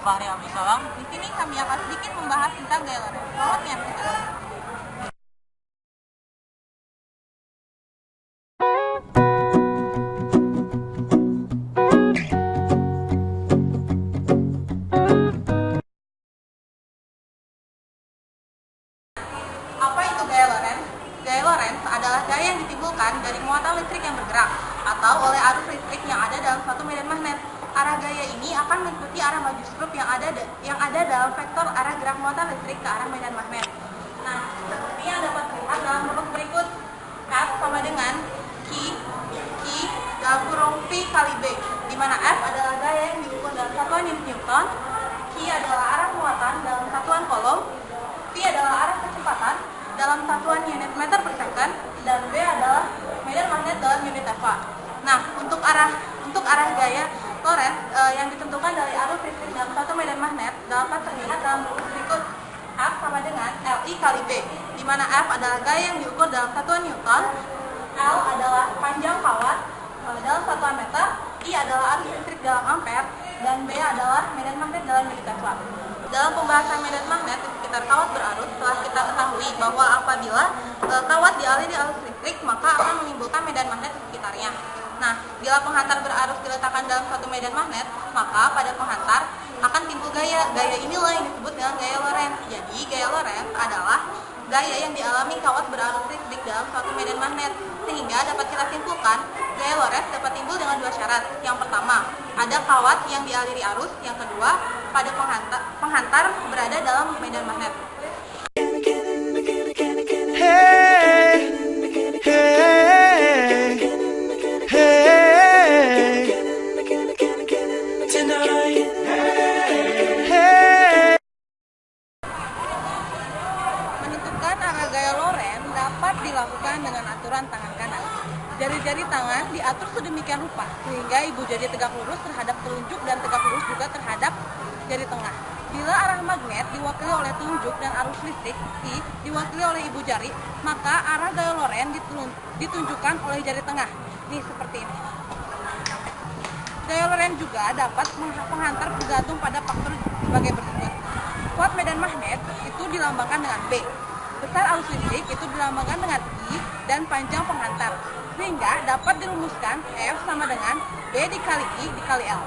Fahri Solang. Di sini kami akan sedikit membahas tentang gaya Lorentz. Selamat menyaksikan. Apa itu gaya Lorentz? Gaya Lorentz adalah gaya yang ditimbulkan dari muatan listrik yang bergerak atau oleh arus listrik yang ada dalam suatu medan magnet. Arah gaya ini akan mengikuti arah maju skrup yang ada dalam vektor arah gerak muatan listrik ke arah medan magnet. Nah, seperti yang dapat terlihat dalam rumus berikut. F sama dengan Q dalam kurung P kali B, di mana F adalah gaya yang diukur dalam satuan unit Newton, Q adalah arah muatan dalam satuan kolom, P adalah arah kecepatan dalam satuan unit meter per second, dan B adalah medan magnet dalam unit eva. Nah, untuk arah gaya Lorentz yang ditentukan dari arus listrik dalam satu medan magnet dapat terlihat dalam rumus berikut. F sama dengan Li kali B, di mana F adalah gaya yang diukur dalam satuan Newton, L adalah panjang kawat dalam satuan meter, I adalah arus listrik dalam ampere, dan B adalah medan magnet dalam unit Tesla. Dalam pembahasan medan magnet di sekitar kawat berarus, telah kita ketahui bahwa apabila kawat dialiri arus listrik, maka akan menimbulkan medan magnet di sekitarnya. Nah, bila penghantar berarus diletakkan dalam suatu medan magnet, maka pada penghantar akan timbul gaya. Gaya inilah yang disebut dengan gaya Lorentz. Jadi, gaya Lorentz adalah gaya yang dialami kawat berarus listrik dalam suatu medan magnet. Sehingga dapat kita simpulkan, gaya Lorentz dapat timbul dengan dua syarat. Yang pertama, ada kawat yang dialiri arus. Yang kedua, pada penghantar berada dalam medan magnet. Menentukan arah gaya Lorentz dapat dilakukan dengan aturan tangan kanan. Jari-jari tangan diatur sedemikian rupa sehingga ibu jari tegak lurus terhadap telunjuk dan tegak lurus juga terhadap jari tengah. Bila arah magnet diwakili oleh telunjuk dan arus listrik I diwakili oleh ibu jari, maka arah gaya Lorentz ditunjukkan oleh jari tengah. Nih seperti ini. Gaya Lorentz juga dapat menghantar bergantung pada faktor sebagai berikut. Kuat medan magnet itu dilambangkan dengan B. Besar arus listrik itu dilambangkan dengan I, dan panjang penghantar. Sehingga dapat dirumuskan F sama dengan B dikali I dikali L.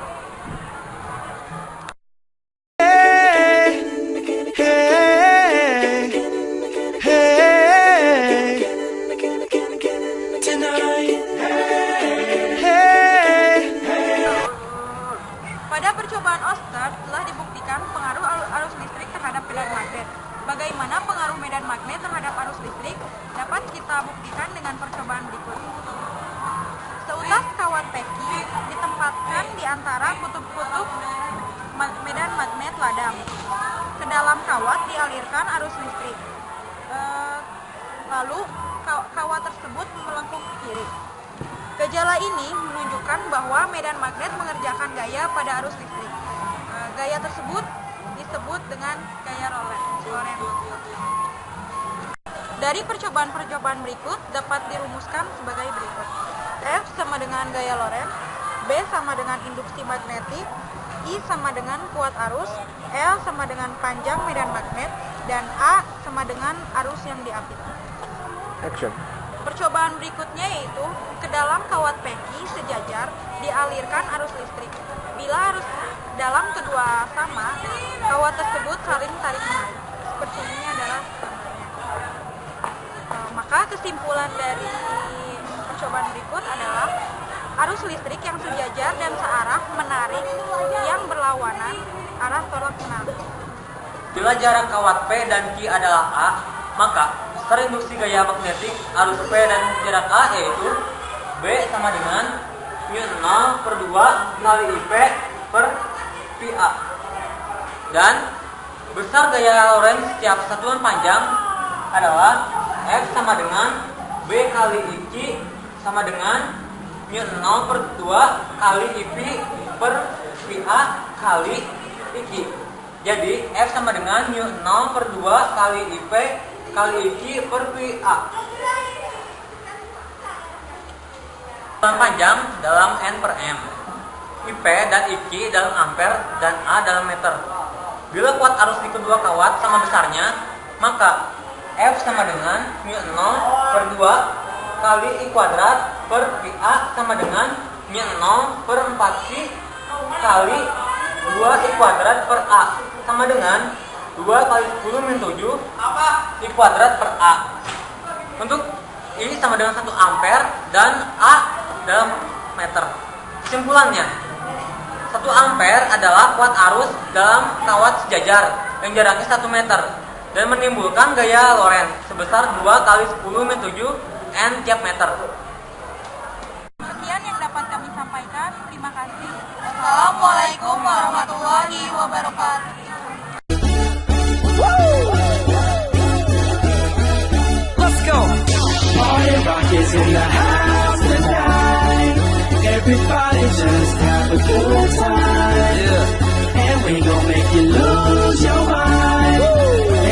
Pada percobaan Oersted telah dibuktikan pengaruh arus listrik terhadap medan magnet. Bagaimana pengaruh medan magnet terhadap arus listrik dapat kita buktikan dengan percobaan berikut. Seutas kawat peki ditempatkan di antara kutub-kutub medan magnet ladang. Ke dalam kawat dialirkan arus listrik. Lalu kawat tersebut melengkung ke kiri. Gejala ini menunjukkan bahwa medan magnet mengerjakan gaya pada arus listrik. Gaya tersebut disebut dengan gaya Lorentz. Dari percobaan-percobaan berikut dapat dirumuskan sebagai berikut. F sama dengan gaya Lorentz, B sama dengan induksi magnetik, I sama dengan kuat arus, L sama dengan panjang medan magnet, dan A sama dengan arus yang diambil. Action. Percobaan berikutnya yaitu ke dalam kawat peki sejajar dialirkan arus listrik. Bila arus dalam kedua sama, kawat tersebut saling tarik-menarik. Seperti ini adalah gambarnya. Maka kesimpulan dari percobaan berikut adalah arus listrik yang sejajar dan searah menarik yang berlawanan arah tolak menarik. Bila jarak kawat P dan Q adalah A, maka terinduksi gaya magnetik arus P dan jarak A yaitu B sama dengan μ0/2 kali IP per PA. Dan besar gaya Lorentz setiap satuan panjang adalah F sama dengan B kali IQ sama dengan μ0/2 kali IP per PA kali IQ. Jadi F sama dengan μ0/2 kali IP kali IQ per PA. Panjang dalam N per M. IP dan IQ dalam ampere dan A dalam meter. Bila kuat arus di kedua kawat sama besarnya, maka F sama dengan mu0 per 2 kali I kuadrat per IA sama dengan mu0 per 4 Pi kali 2 I kuadrat per A sama dengan 2 kali 10 min 7 I kuadrat per A. Untuk I sama dengan 1 ampere dan A dalam meter. Kesimpulannya, 1 ampere adalah kuat arus dalam kawat sejajar yang jaraknya 1 meter dan menimbulkan gaya Lorentz sebesar 2 kali 10 min 7 N tiap meter. Sekian yang dapat kami sampaikan. Terima kasih. Assalamualaikum warahmatullahi wabarakatuh. Let's go. Party rock is in the house tonight. Everybody just have a good time. Yeah. And we gon' make you lose your mind.